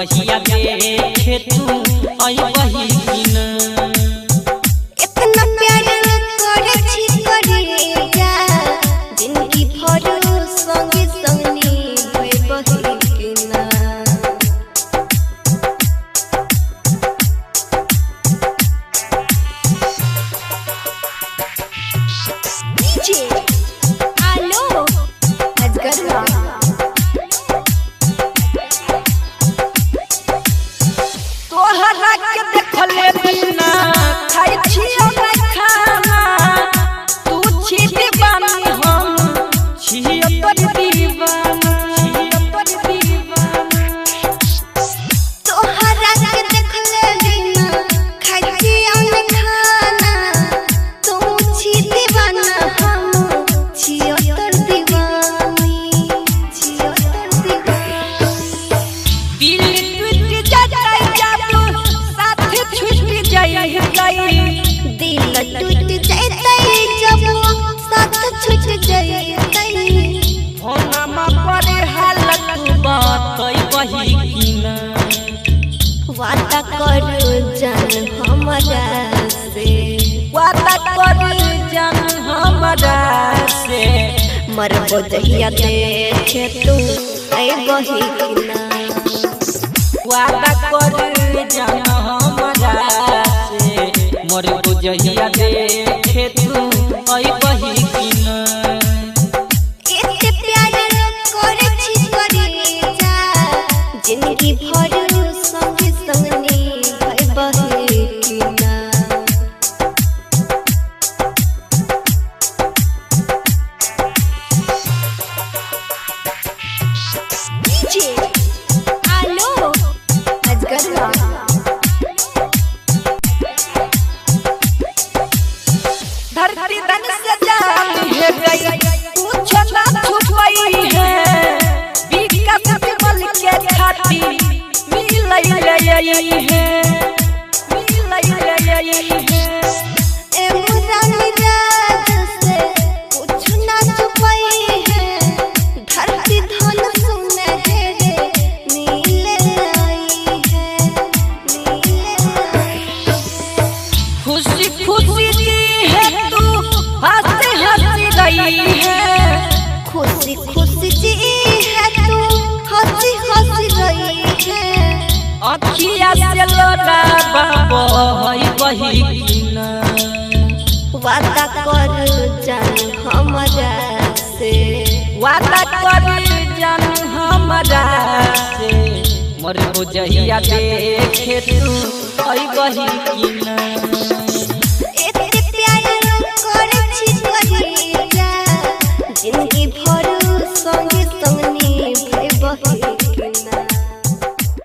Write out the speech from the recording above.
जहिया देखे तू आई वही दिन इतना प्यार करे छी करे जा जिंदगी भर संगे संगनी भई बही किना डीजे आलो अजगरवा तोहरा के देखले बिना खाई छियो ना खाना तू छी दीवाना हम छियो पर दीवाना तोहरा के देखले बिना खाई छियो ना खाना तू छी दीवाना हम छियो तर दीवानी दिल टूट जाता जब साथ छूट जाए दिल टूट जाता जब साथ छूट जाता होना परे हालत बात वही किना वादा कर जान हमरा से वादा कर जान हमरा से मरबो जहिया देखे तू आई वही किना वादा कर जान हमरा से मोर बुझिया देखे तू आई वही किना इते प्यार करे छी करे जा जिंदगी भर संगे संगनी भई बही किना डीजे आलो अजगरवा धरती तन से जान है गई कुछ ना छुपाई है विकास बल के छाती मिलई है ए मुरानी राज से कुछ ना छुपाई है धरती धन सुनहरे नीले आई है खुशी खुशी दी है तू हंसी हंसी गई है खुशी खुशी जी है तू हंसी हंसी रही है अखिया से लोरा बाबो हई वही किना वादा कर जान हमरा से वादा कर जान हमरा से मोर बुझिया देखे तू आई वही किना